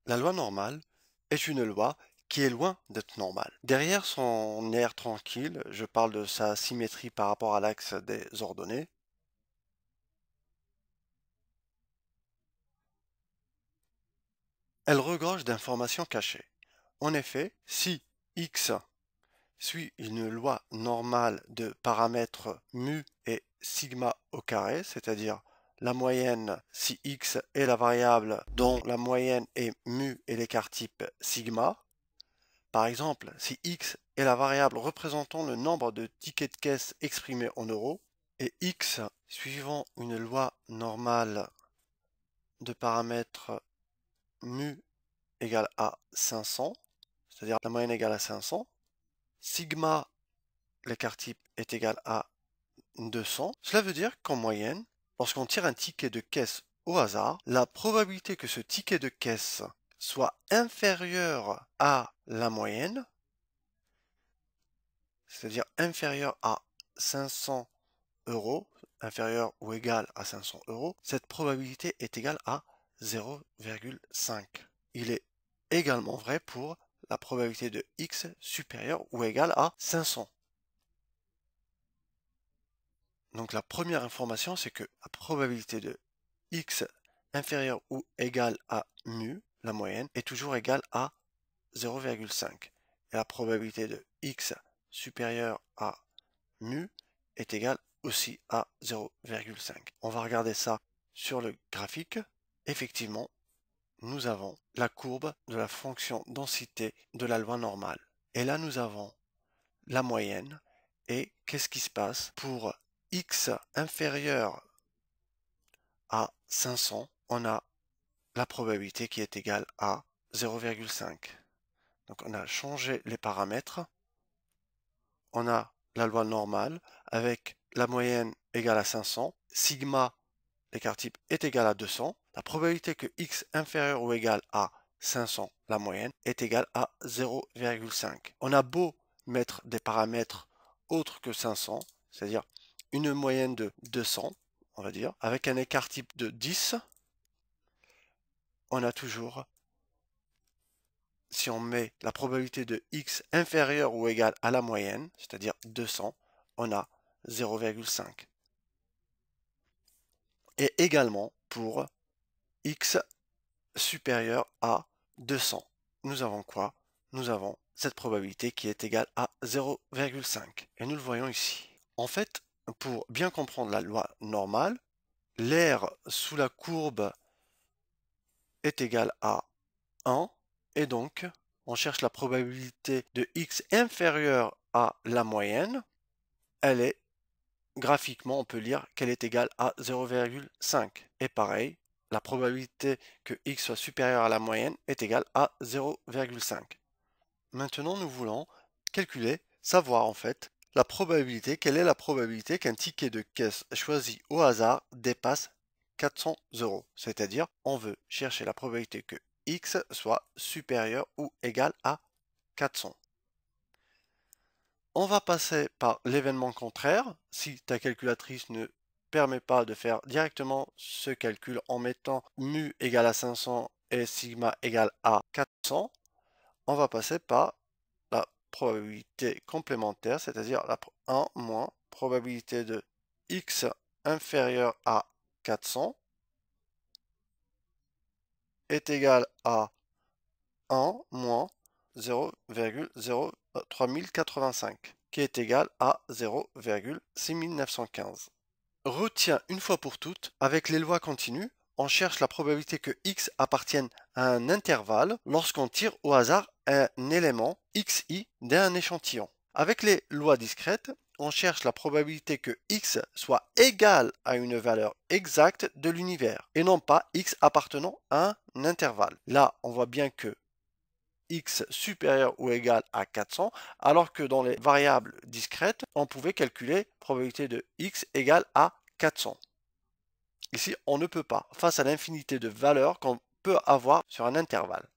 La loi normale est une loi qui est loin d'être normale. Derrière son air tranquille, je parle de sa symétrie par rapport à l'axe des ordonnées, elle regorge d'informations cachées. En effet, si x suit une loi normale de paramètres mu et sigma au carré, c'est-à-dire la moyenne si x est la variable dont la moyenne est mu et l'écart type sigma. Par exemple, si x est la variable représentant le nombre de tickets de caisse exprimés en euros, et x suivant une loi normale de paramètres mu égale à 500, c'est-à-dire la moyenne égale à 500, sigma, l'écart type, est égal à 200, cela veut dire qu'en moyenne, lorsqu'on tire un ticket de caisse au hasard, la probabilité que ce ticket de caisse soit inférieur à la moyenne, c'est-à-dire inférieur à 500 euros, inférieur ou égal à 500 euros, cette probabilité est égale à 0,5. Il est également vrai pour la probabilité de x supérieure ou égale à 500. Donc la première information, c'est que la probabilité de x inférieur ou égal à mu, la moyenne, est toujours égale à 0,5. Et la probabilité de x supérieure à mu est égale aussi à 0,5. On va regarder ça sur le graphique. Effectivement, nous avons la courbe de la fonction densité de la loi normale. Et là, nous avons la moyenne. Et qu'est-ce qui se passe pour x inférieur à 500? On a la probabilité qui est égale à 0,5. Donc on a changé les paramètres. On a la loi normale avec la moyenne égale à 500. Sigma, l'écart type, est égal à 200. La probabilité que x inférieur ou égal à 500, la moyenne, est égale à 0,5. On a beau mettre des paramètres autres que 500, c'est-à-dire une moyenne de 200, on va dire, avec un écart type de 10, on a toujours, si on met la probabilité de x inférieure ou égale à la moyenne, c'est-à-dire 200, on a 0,5. Et également pour x supérieur à 200. Nous avons quoi? Nous avons cette probabilité qui est égale à 0,5. Et nous le voyons ici. En fait, pour bien comprendre la loi normale, l'air sous la courbe est égal à 1. Et donc, on cherche la probabilité de x inférieure à la moyenne. Elle est, graphiquement, on peut lire qu'elle est égale à 0,5. Et pareil, la probabilité que x soit supérieur à la moyenne est égale à 0,5. Maintenant, nous voulons calculer, savoir en fait, la probabilité, quelle est la probabilité qu'un ticket de caisse choisi au hasard dépasse 400 euros. C'est-à-dire, on veut chercher la probabilité que x soit supérieur ou égal à 400. On va passer par l'événement contraire. Si ta calculatrice ne permet pas de faire directement ce calcul en mettant mu égale à 500 et sigma égale à 400, on va passer par la probabilité complémentaire, c'est-à-dire la 1 moins probabilité de x inférieur à 400 est égal à 1 moins 0,03085 qui est égal à 0,6915. Retiens une fois pour toutes, avec les lois continues, on cherche la probabilité que x appartienne à un intervalle lorsqu'on tire au hasard un élément xi d'un échantillon. Avec les lois discrètes, on cherche la probabilité que x soit égal à une valeur exacte de l'univers et non pas x appartenant à un intervalle. Là, on voit bien que x supérieur ou égal à 400, alors que dans les variables discrètes, on pouvait calculer probabilité de x égale à 400. Ici, on ne peut pas, face à l'infinité de valeurs qu'on peut avoir sur un intervalle.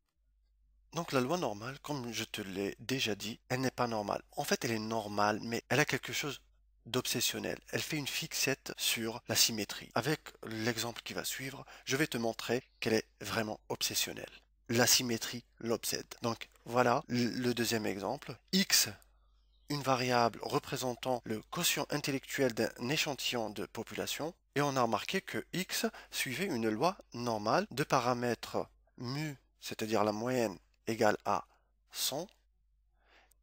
Donc la loi normale, comme je te l'ai déjà dit, elle n'est pas normale. En fait, elle est normale, mais elle a quelque chose d'obsessionnel. Elle fait une fixette sur la symétrie. Avec l'exemple qui va suivre, je vais te montrer qu'elle est vraiment obsessionnelle. la symétrie l'obsède. Donc voilà le deuxième exemple. X, une variable représentant le quotient intellectuel d'un échantillon de population, et on a remarqué que X suivait une loi normale de paramètres mu, c'est-à-dire la moyenne, égale à 100,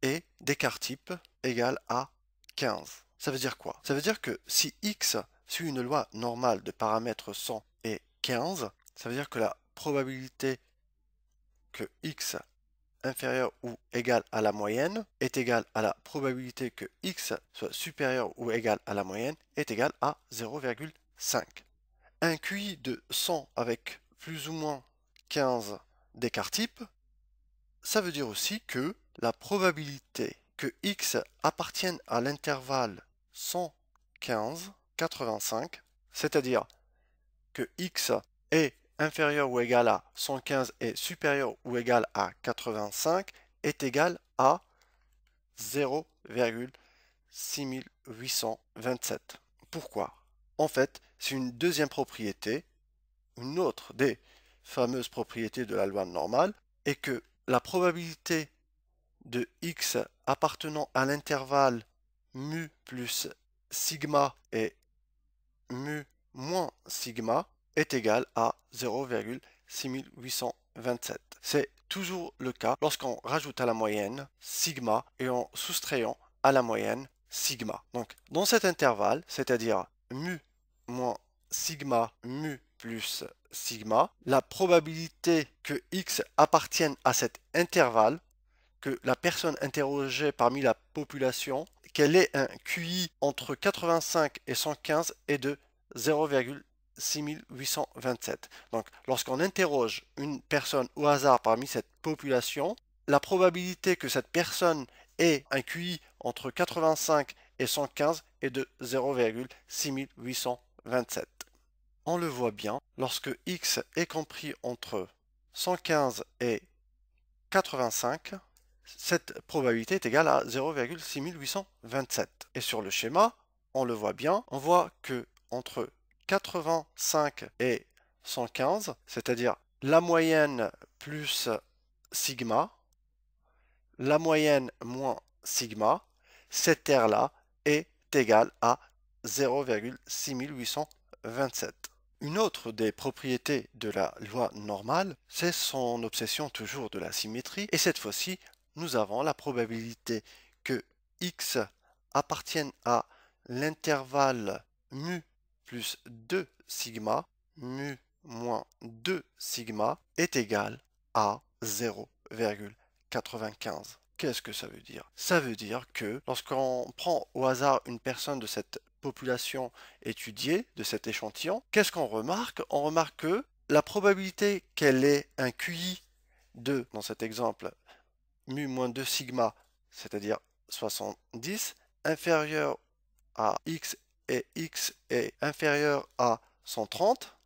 et d'écart type égale à 15. Ça veut dire quoi? Ça veut dire que si X suit une loi normale de paramètres 100 et 15, ça veut dire que la probabilité que X inférieur ou égal à la moyenne est égale à la probabilité que X soit supérieur ou égal à la moyenne est égale à 0,5. Un QI de 100 avec plus ou moins 15 d'écart type, ça veut dire aussi que la probabilité que X appartienne à l'intervalle 115-85, c'est-à-dire que X est inférieur ou égal à 115 et supérieur ou égal à 85 est égal à 0,6827. Pourquoi? En fait, c'est une deuxième propriété, une autre des fameuses propriétés de la loi normale, et que la probabilité de X appartenant à l'intervalle mu plus sigma et mu moins sigma est égal à 0,6827. C'est toujours le cas lorsqu'on rajoute à la moyenne sigma et en soustrayant à la moyenne sigma. Donc dans cet intervalle, c'est-à-dire mu moins sigma mu plus sigma, la probabilité que X appartienne à cet intervalle, que la personne interrogée parmi la population, qu'elle ait un QI entre 85 et 115 est de 0,6827. Donc, lorsqu'on interroge une personne au hasard parmi cette population, la probabilité que cette personne ait un QI entre 85 et 115 est de 0,6827. On le voit bien, lorsque X est compris entre 115 et 85, cette probabilité est égale à 0,6827. Et sur le schéma, on le voit bien, on voit que entre 85 et 115, c'est-à-dire la moyenne plus sigma, la moyenne moins sigma, cette terre-là est égale à 0,6827. Une autre des propriétés de la loi normale, c'est son obsession toujours de la symétrie, et cette fois-ci, nous avons la probabilité que X appartienne à l'intervalle mu plus 2 sigma, mu moins 2 sigma, est égal à 0,95. Qu'est-ce que ça veut dire? Ça veut dire que lorsqu'on prend au hasard une personne de cette population étudiée, de cet échantillon, qu'est-ce qu'on remarque? On remarque que la probabilité qu'elle ait un QI de, dans cet exemple, mu moins 2 sigma, c'est-à-dire 70, inférieur à x est inférieur à 130,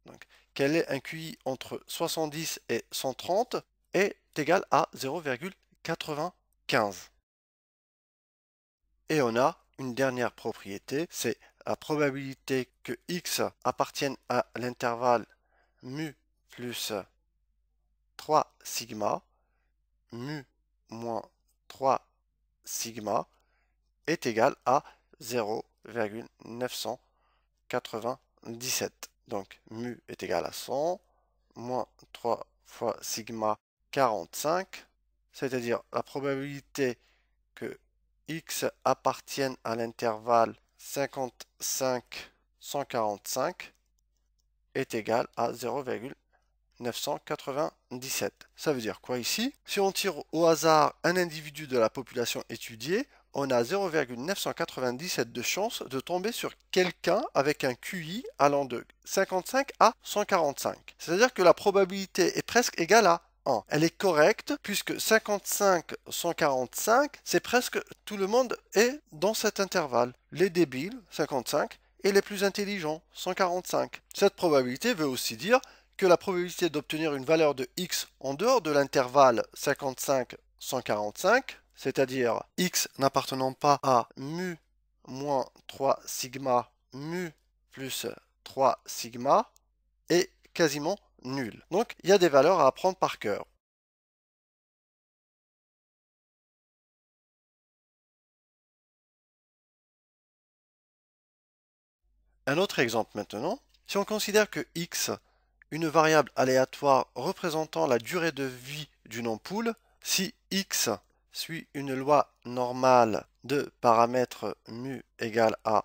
donc qu'elle ait un QI entre 70 et 130 est égal à 0,95. Et on a une dernière propriété, c'est la probabilité que x appartienne à l'intervalle mu plus 3 sigma, mu moins 3 sigma est égal à 0,997. Donc mu est égal à 100, moins 3 fois sigma 45, c'est-à-dire la probabilité que x appartienne à l'intervalle 55-145 est égal à 0,997. Ça veut dire quoi ici? Si on tire au hasard un individu de la population étudiée, on a 0,997 de chance de tomber sur quelqu'un avec un QI allant de 55 à 145. C'est-à-dire que la probabilité est presque égale à 1. Elle est correcte puisque 55-145, c'est presque tout le monde est dans cet intervalle. Les débiles, 55, et les plus intelligents, 145. Cette probabilité veut aussi dire que la probabilité d'obtenir une valeur de x en dehors de l'intervalle 55-145, c'est-à-dire x n'appartenant pas à mu moins 3 sigma mu plus 3 sigma, est quasiment nul. Donc, il y a des valeurs à apprendre par cœur. Un autre exemple maintenant. Si on considère que x, une variable aléatoire représentant la durée de vie d'une ampoule, si x suit une loi normale de paramètres mu égale à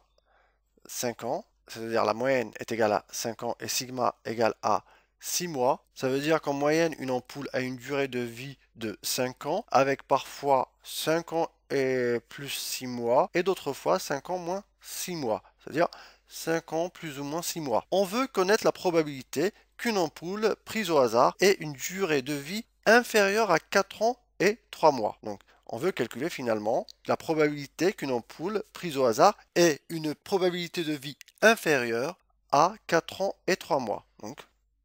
5 ans, c'est-à-dire la moyenne est égale à 5 ans et sigma égale à 6 mois, ça veut dire qu'en moyenne, une ampoule a une durée de vie de 5 ans, avec parfois 5 ans et plus 6 mois, et d'autres fois 5 ans moins 6 mois, c'est-à-dire 5 ans plus ou moins 6 mois. On veut connaître la probabilité qu'une ampoule prise au hasard ait une durée de vie inférieure à 4 ans et 3 mois. Donc, on veut calculer finalement la probabilité qu'une ampoule prise au hasard ait une probabilité de vie inférieure à 4 ans et 3 mois. Donc,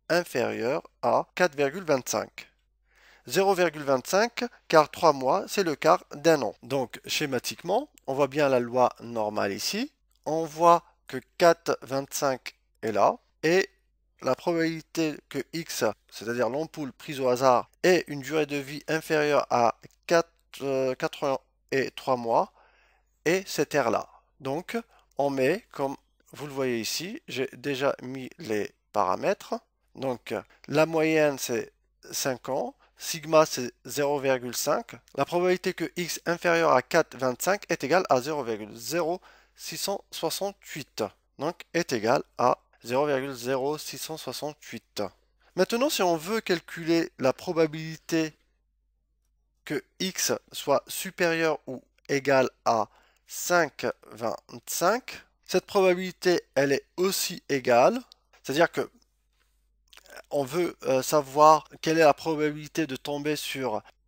inférieure à 4,25. 0,25 car 3 mois, c'est le quart d'un an. Donc, schématiquement, on voit bien la loi normale ici. On voit que 4,25 est là. Et la probabilité que X, c'est-à-dire l'ampoule prise au hasard, ait une durée de vie inférieure à 4 ans et 3 mois est cette R-là. Donc, on met, comme vous le voyez ici, j'ai déjà mis les paramètres. Donc, la moyenne, c'est 5 ans. Sigma, c'est 0,5. La probabilité que x inférieur à 4,25 est égale à 0,0668. Donc, est égal à 0,0668. Maintenant, si on veut calculer la probabilité que x soit supérieur ou égal à 5,25, cette probabilité, elle est aussi égale, c'est-à-dire que on veut savoir quelle est la probabilité de tomber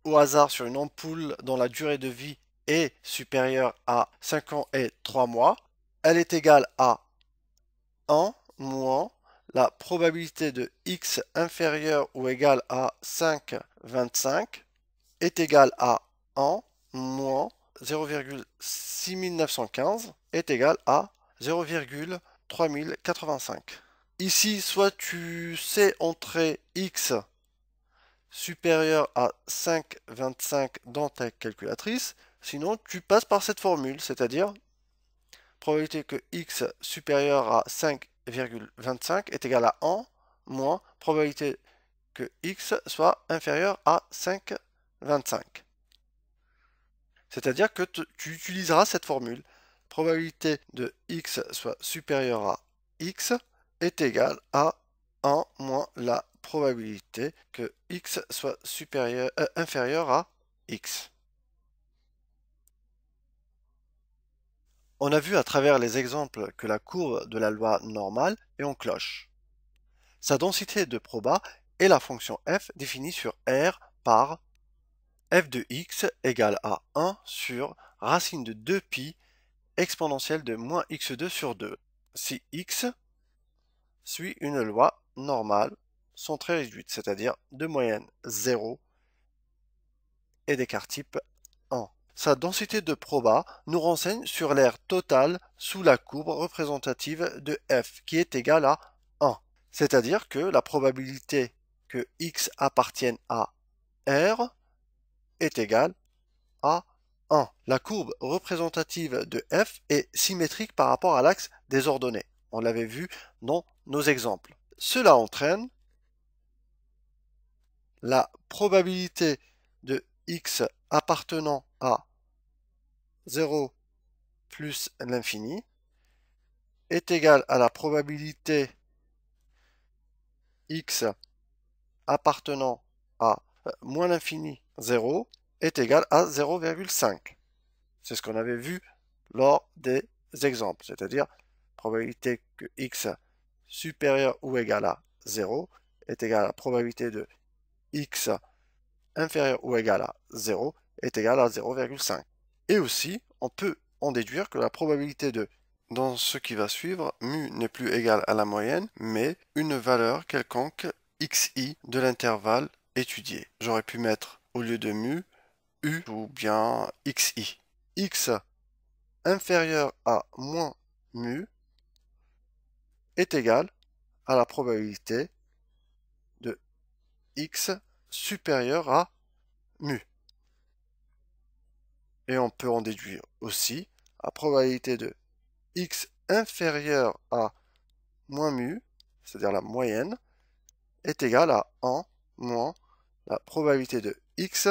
au hasard sur une ampoule dont la durée de vie est supérieure à 5 ans et 3 mois. Elle est égale à 1 moins la probabilité de x inférieur ou égal à 5,25 est égale à 1 moins 0,6915 est égal à 0,3085. Ici, soit tu sais entrer x supérieur à 5,25 dans ta calculatrice, sinon tu passes par cette formule, c'est-à-dire probabilité que x supérieur à 5,25 est égal à 1 moins probabilité que x soit inférieur à 5,25. C'est-à-dire que tu utiliseras cette formule. Probabilité de x soit supérieure à x est égale à 1 moins la probabilité que x soit inférieur à x. On a vu à travers les exemples que la courbe de la loi normale est en cloche. Sa densité de proba est la fonction f définie sur R par f de x égale à 1 sur racine de 2pi exponentielle de moins x2 sur 2. Si x suit une loi normale sont très réduites, c'est-à-dire de moyenne 0 et d'écart type 1. Sa densité de proba nous renseigne sur l'aire totale sous la courbe représentative de f, qui est égale à 1. C'est-à-dire que la probabilité que x appartienne à R est égale à 1. La courbe représentative de f est symétrique par rapport à l'axe des ordonnées. On l'avait vu dans nos exemples. Cela entraîne la probabilité de x appartenant à 0 plus l'infini est égale à la probabilité x appartenant à moins l'infini 0 est égale à 0,5. C'est ce qu'on avait vu lors des exemples, c'est-à-dire probabilité que x supérieur ou égal à 0 est égal à la probabilité de x inférieur ou égal à 0 est égal à 0,5. Et aussi, on peut en déduire que la probabilité de, dans ce qui va suivre, mu n'est plus égal à la moyenne, mais une valeur quelconque xi de l'intervalle étudié. J'aurais pu mettre au lieu de mu, u ou bien xi. X inférieur à moins mu est égal à la probabilité x supérieur à mu. Et on peut en déduire aussi la probabilité de x inférieur à moins mu, c'est-à-dire la moyenne, est égale à 1 moins la probabilité de x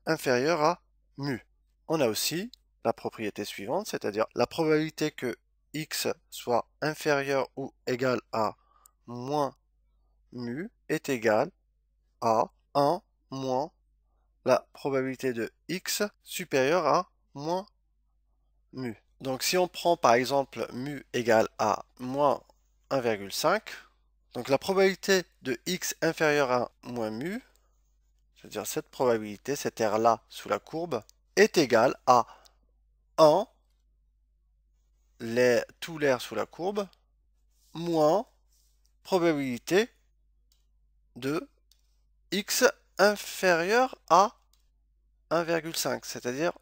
inférieur à mu. On a aussi la propriété suivante, c'est-à-dire la probabilité que x soit inférieur ou égal à moins mu est égale à 1 moins la probabilité de x supérieure à moins mu. Donc si on prend par exemple mu égale à moins 1,5, donc la probabilité de x inférieur à moins mu, c'est-à-dire cette probabilité, cette R-là sous la courbe, est égale à 1, tout l'air sous la courbe, moins probabilité de x inférieur à 1,5, c'est-à-dire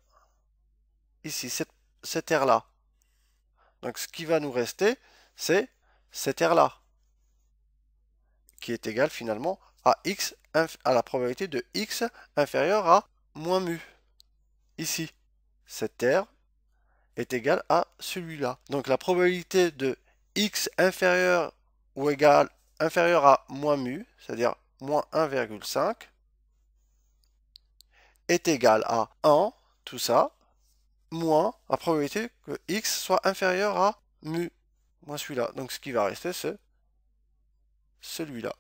ici, cette R-là. Donc ce qui va nous rester, c'est cette R-là, qui est égale finalement à la probabilité de x inférieur à moins mu. Ici, cette R est égale à celui-là. Donc la probabilité de x inférieur ou égal inférieur à moins mu, c'est-à-dire moins 1,5, est égale à 1, tout ça, moins la probabilité que x soit inférieur à mu, moins celui-là. Donc ce qui va rester, c'est celui-là.